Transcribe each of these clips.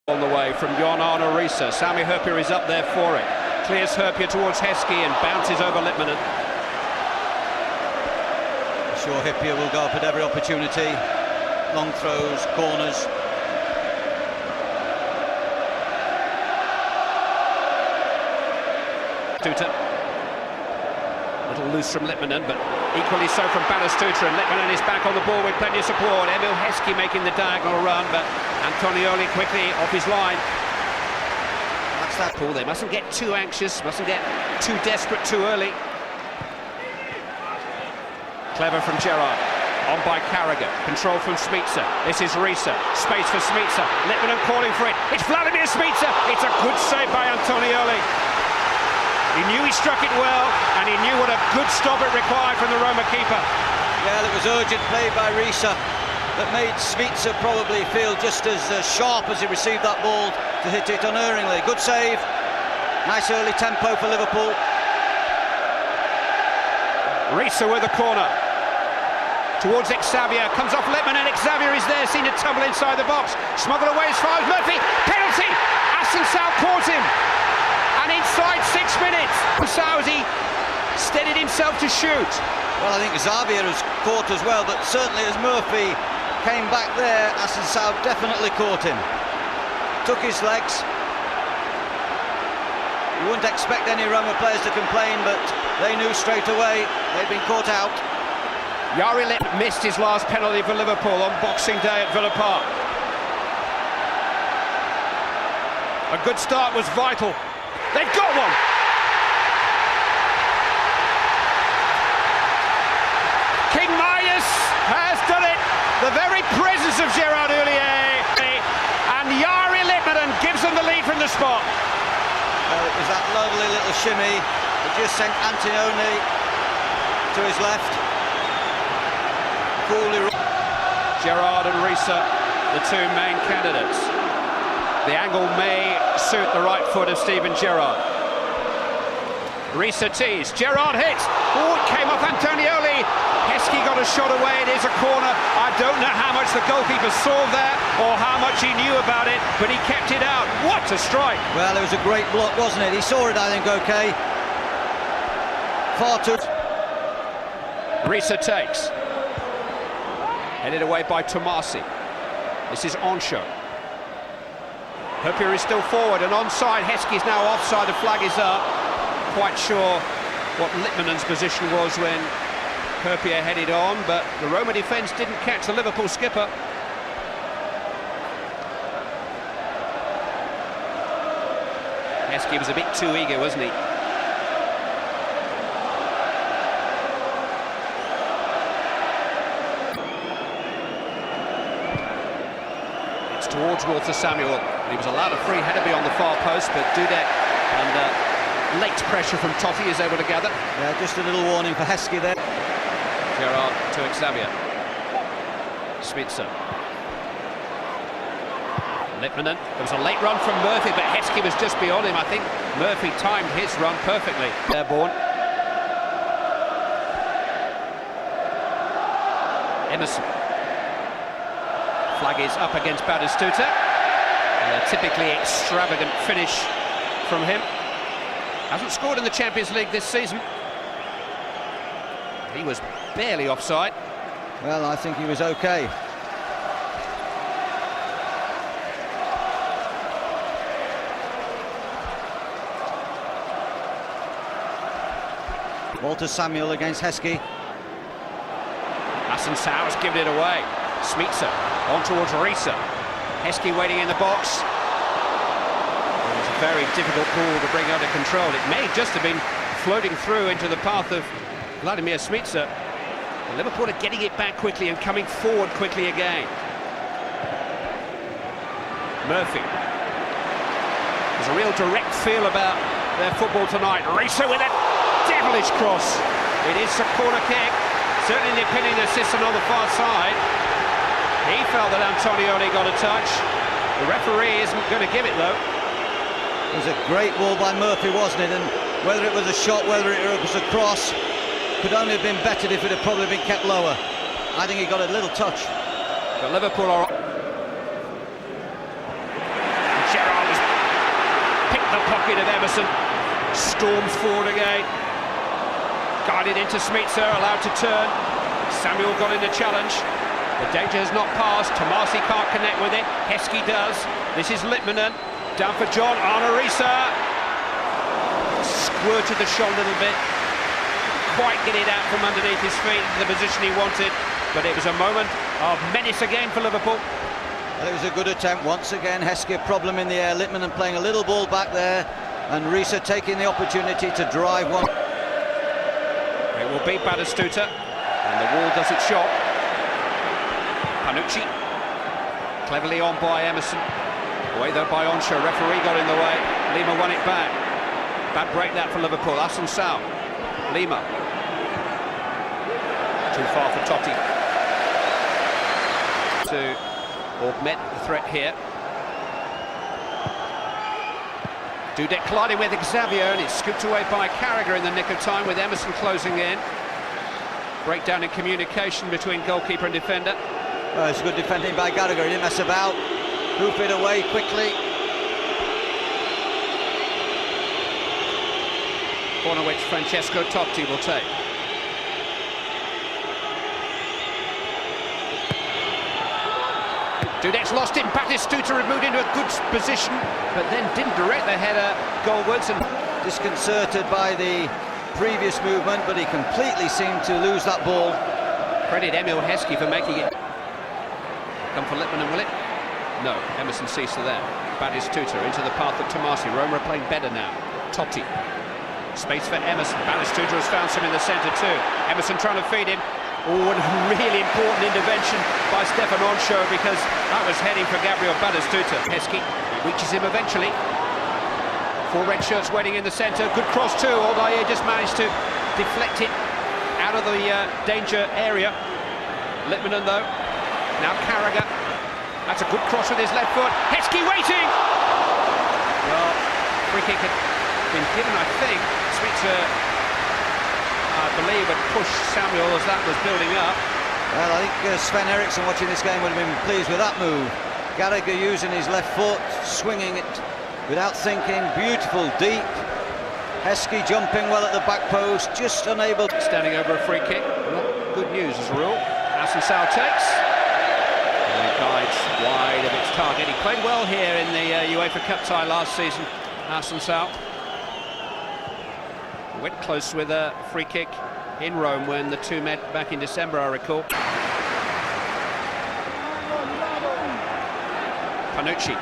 On the way from Jon Arne Riise. Sami Hyypiä is up there for it. Clears Hyypiä towards Heskey and bounces over Litmanen. Sure, Hyypiä will go up at every opportunity. Long throws, corners. Tuta. A little loose from Litmanen, but equally so from Batistuta, and Litmanen is back on the ball with plenty of support. Emil Heskey making the diagonal run, but Antonioli quickly off his line. That's that pull. They mustn't get too anxious, mustn't get too desperate too early. Clever from Gerrard. On by Carragher. Control from Smica. This is Riise. Space for Smica. Litmanen calling for it. It's Vladimir Smica. It's a good save by Antonioli. He knew he struck it well, and he knew what a good stop it required from the Roma keeper. Yeah, it was urgent play by Riise that made Smica probably feel just as sharp as he received that ball to hit it unerringly. Good save. Nice early tempo for Liverpool. Riise with a corner. Towards Xavier, comes off Litmanen, Xavier is there, seen it tumble inside the box. Smuggled away as far as Murphy. Penalty! Asensau caught him. And inside 6 minutes, Sauzi steadied himself to shoot. Well, I think Xavier was caught as well, but certainly as Murphy came back there, Asensau definitely caught him. Took his legs. You wouldn't expect any Roma players to complain, but they knew straight away they'd been caught out. Jari Litt missed his last penalty for Liverpool on Boxing Day at Villa Park. A good start was vital. They've got one! King Myers has done it! The very presence of Gerard Houllier, and Jari Litmanen gives them the lead from the spot. Well, it was that lovely little shimmy that just sent Antonioli to his left. Gerrard and Riise, the two main candidates. The angle may suit the right foot of Steven Gerrard. Riise tees, Gerrard hits. Oh, it came off Antonioli. Heskey got a shot away, it is a corner. I don't know how much the goalkeeper saw there or how much he knew about it, but he kept it out. What a strike! Well, it was a great block, wasn't it? He saw it, I think, okay. Far too... Riise takes. Headed away by Tomasi. This is Onsho. Hyypiä is still forward and onside. Heskey's now offside, the flag is up. Quite sure what Litmanen's position was when Hyypiä headed on, but the Roma defence didn't catch the Liverpool skipper. Heskey was a bit too eager, wasn't he? Towards Walter Samuel. He was allowed a free header beyond the far post, but Dudek, under late pressure from Totti, is able to gather. Yeah, just a little warning for Heskey there. Gerrard to Xavier. Smica. Litmanen. There was a late run from Murphy, but Heskey was just beyond him. I think Murphy timed his run perfectly. Airborne. Emerson. Flag is up against Batistuta. A typically extravagant finish from him. Hasn't scored in the Champions League this season. He was barely offside. Well, I think he was okay. Walter Samuel against Heskey. Asensau has given it away. Smica on towards Riise. Heskey waiting in the box. It's a very difficult ball to bring under control. It may just have been floating through into the path of Vladimir Smica. Liverpool are getting it back quickly and coming forward quickly again. Murphy. There's a real direct feel about their football tonight. Riise with a devilish cross. It is a corner kick. Certainly the opinion assistant on the far side. He felt that Antonioli got a touch. The referee isn't going to give it, though. It was a great ball by Murphy, wasn't it? And whether it was a shot, whether it was a cross, could only have been bettered if it had probably been kept lower. I think he got a little touch. But Liverpool are... the pocket of Emerson. Storms forward again. Guided into Smitsa, allowed to turn. Samuel got in the challenge. The danger has not passed. Tomasi can't connect with it. Heskey does. This is Litmanen. Down for John. Arna-Risa. Squirted the shot a little bit. Quite get it out from underneath his feet into the position he wanted. But it was a moment of menace again for Liverpool. Well, it was a good attempt once again. Heskey a problem in the air. Litmanen playing a little ball back there. And Risa taking the opportunity to drive one. It will beat Batistuta. And the wall does its job. Panucci. Cleverly on by Emerson. Away though by Onsha. Referee got in the way. Lima won it back. Bad break that for Liverpool. Assunção. Lima. Too far for Totti. To augment the threat here. Dudek colliding with Xavier, and it's scooped away by Carragher in the nick of time with Emerson closing in. Breakdown in communication between goalkeeper and defender. Well, it's good defending by Gallagher. He didn't mess about. Hoof it away quickly. Corner which Francesco Totti will take. Dudek's lost it. Batistuta had moved into a good position, but then didn't direct the header goalwards. And Disconcerted by the previous movement, but he completely seemed to lose that ball. Credit Emil Heskey for making it. Come for Litmanen, will it? No, Emerson ceased there. Batistuta into the path of Tomasi. Roma are playing better now. Totti. Space for Emerson. Batistuta has found some in the centre too. Emerson trying to feed him. Oh, and a really important intervention by Stefan Onsho, because that was heading for Gabriel Batistuta. Heskey reaches him eventually. Four red shirts waiting in the centre. Good cross too. Aldair just managed to deflect it out of the danger area. Litmanen though. Now Carragher. That's a good cross with his left foot. Heskey waiting! Well, free kick had been given, I think. Smitsa, I believe, had pushed Samuel as that was building up. Well, I think Sven Eriksson watching this game would have been pleased with that move. Gallagher using his left foot, swinging it without thinking, beautiful, deep. Heskey jumping well at the back post, just unable. Standing over a free kick, not good news as a rule. Assunção takes. And it guides wide of its target. He played well here in the UEFA Cup tie last season, Assunção. Went close with a free kick in Rome when the two met back in December, I recall. Panucci.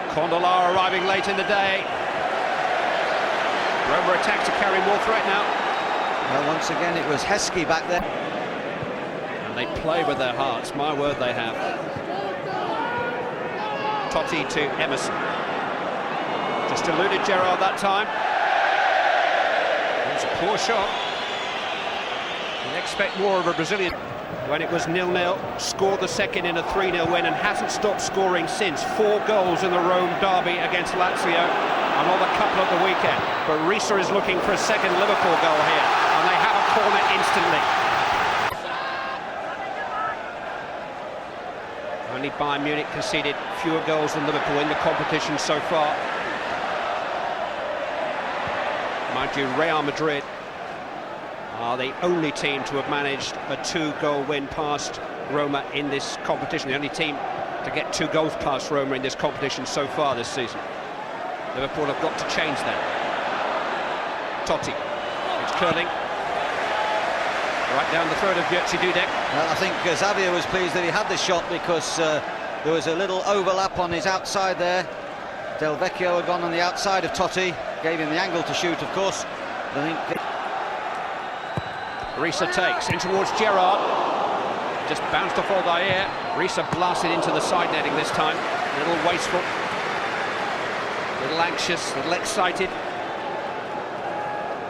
Condola arriving late in the day. Roma attack to carry more threat now. Well, once again, it was Heskey back there. And they play with their hearts, my word they have. Totti to Emerson. Just eluded Gerrard that time. It was a poor shot. You'd expect more of a Brazilian. When it was 0-0, scored the second in a 3-0 win and hasn't stopped scoring since. 4 goals in the Rome derby against Lazio, another couple at the weekend. But Risa is looking for a second Liverpool goal here, and they have a corner instantly. Only Bayern Munich conceded fewer goals than Liverpool in the competition so far. Mind you, Real Madrid are the only team to have managed a 2-goal win past Roma in this competition. The only team to get 2 goals past Roma in this competition so far this season. Liverpool have got to change that. Totti, it's curling. Right down the throat of Jerzy Dudek. Well, I think Xavier was pleased that he had the shot because there was a little overlap on his outside there. Del Vecchio had gone on the outside of Totti, gave him the angle to shoot, of course. I think Risa takes in towards Gerrard. Just bounced off Aldair. Risa blasted into the side netting this time. A little wasteful. A little anxious, a little excited.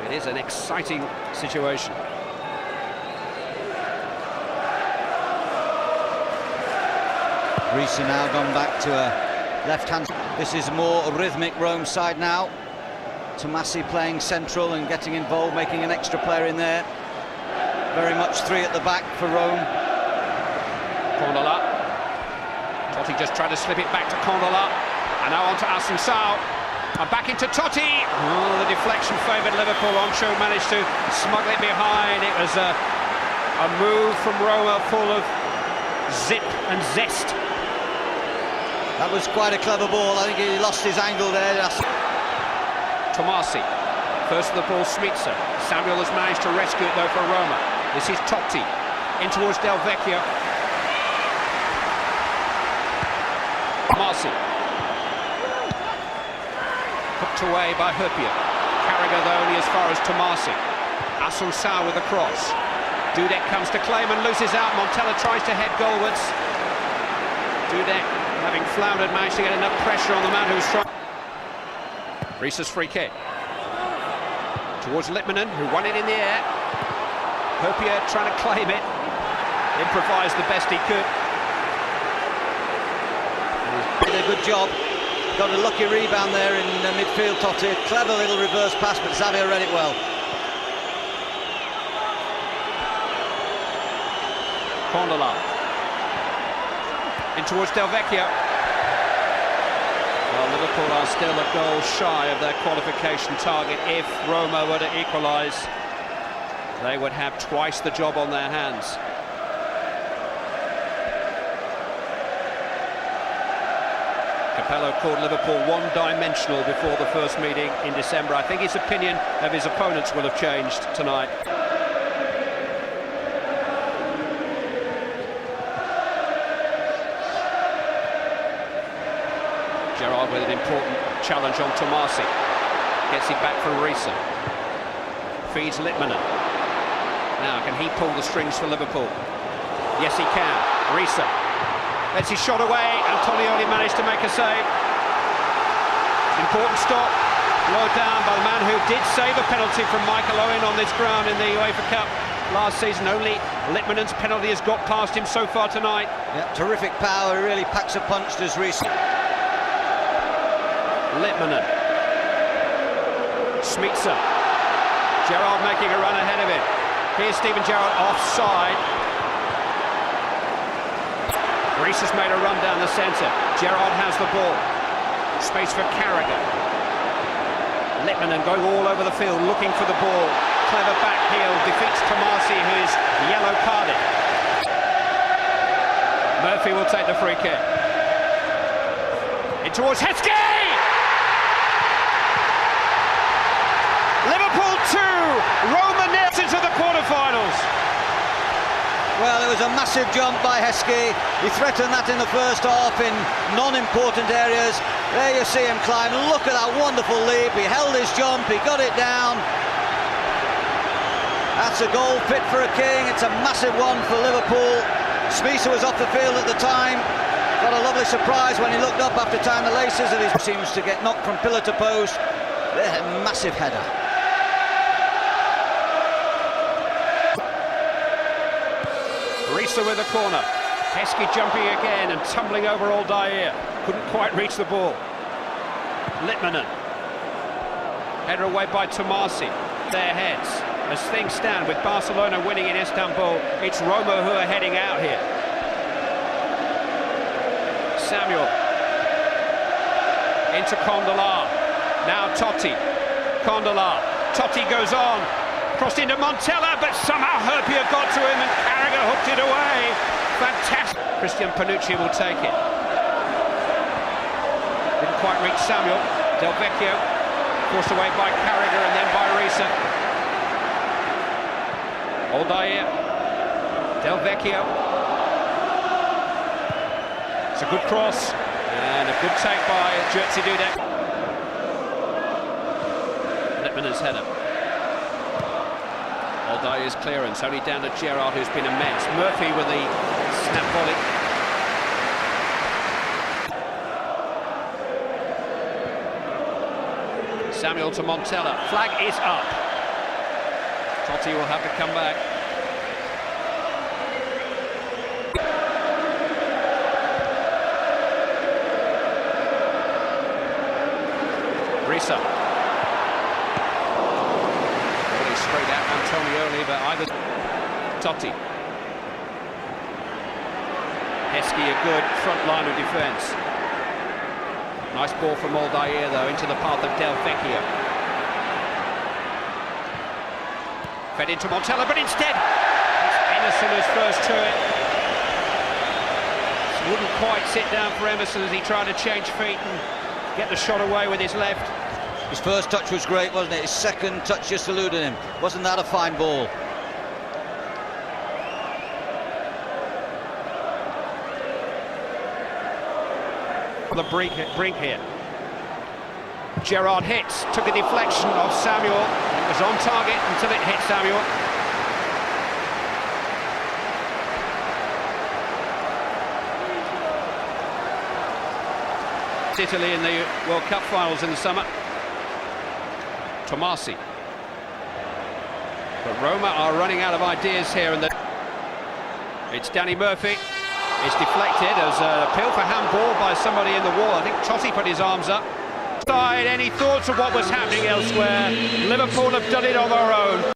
It is an exciting situation. Risa now gone back to a left-hand. This is more rhythmic Rome side now. Tomasi playing central and getting involved, making an extra player in there. Very much 3 at the back for Rome. Condola. Totti just tried to slip it back to Condola. And now on to Assunção. And back into Totti. Oh, the deflection favoured Liverpool. Oncho managed to smuggle it behind. It was a move from Roma full of zip and zest. That was quite a clever ball. I think he lost his angle there. Tomasi. First of the ball, Smitsa. Samuel has managed to rescue it though for Roma. This is Totti. In towards Del Vecchio. Tomasi. Hooked away by Hurpia. Carragher though only as far as Tomasi. Assunção with a cross. Dudek comes to claim and loses out. Montella tries to head goalwards. Dudek, having floundered, managed to get enough pressure on the man who's trying. Risa's free kick. Towards Litmanen, who won it in the air. Hurpia trying to claim it. Improvised the best he could. Did a good job. Got a lucky rebound there in midfield, Totti. Clever little reverse pass, but Xavier read it well. Condola. In towards Del Vecchio. Well, Liverpool are still a goal shy of their qualification target. If Roma were to equalise, they would have twice the job on their hands. Capello called Liverpool one-dimensional before the first meeting in December. I think his opinion of his opponents will have changed tonight. Gerrard with an important challenge on Tomasi. Gets it back for Risa. Feeds Litmanen. Now, can he pull the strings for Liverpool? Yes, he can. Risa lets his shot away, and Antonioni managed to make a save. Important stop, low down by the man who did save a penalty from Michael Owen on this ground in the UEFA Cup last season. Only Litmanen's penalty has got past him so far tonight. Yeah, terrific power, he really packs a punch, does Risa. Litmanen. Smitsa. Gerrard making a run ahead of it. Here's Steven Gerrard offside. Risa's made a run down the centre. Gerrard has the ball. Space for Carragher. Litmanen going all over the field looking for the ball. Clever back heel defeats Tomasi, who is yellow carded. Murphy will take the free kick. In towards Heskey! Liverpool 2, Roma nets into the quarter-finals. Well, it was a massive jump by Heskey. He threatened that in the first half in non-important areas. There you see him climb. Look at that wonderful leap. He held his jump, he got it down. That's a goal fit for a king. It's a massive one for Liverpool. Smitsa was off the field at the time. Got a lovely surprise when he looked up after tying the laces, and he seems to get knocked from pillar to post. Massive header. Risa with a corner. Heskey jumping again and tumbling over Aldair. Couldn't quite reach the ball. Litmanen. Header away by Tomasi. Their heads. As things stand, with Barcelona winning in Istanbul, it's Roma who are heading out here. Samuel. Into Condola. Now Totti. Condola. Totti goes on. Crossed into Montella, but somehow Hurpia got to him and Carragher hooked it away. Fantastic. Christian Panucci will take it. Didn't quite reach Samuel. Del Vecchio forced away by Carragher and then by Risa. Aldair. Del Vecchio. It's a good cross and a good take by Jerzy Dudek. Litmanen's header. Aldair's clearance, only down to Gerrard, who's been immense. Murphy with the snap volley. Samuel to Montella. Flag is up. Totti will have to come back. Risa. Straight out Antonioni, but either Totti. Heskey, a good front line of defence. Nice ball from Aldair, though, into the path of Del Vecchio. Fed into Montella, but instead, it's Emerson who's first to it. This wouldn't quite sit down for Emerson as he tried to change feet and get the shot away with his left. His first touch was great, wasn't it? His second touch just eluded him. Wasn't that a fine ball? On the brink here. Gerrard hits, took a deflection of Samuel. It was on target until it hit Samuel. Italy in the World Cup finals in the summer. Tomasi. But Roma are running out of ideas here, and it's Danny Murphy. It's deflected as an appeal for handball by somebody in the wall. I think Totti put his arms up. Any thoughts of what was happening elsewhere? Liverpool have done it on their own.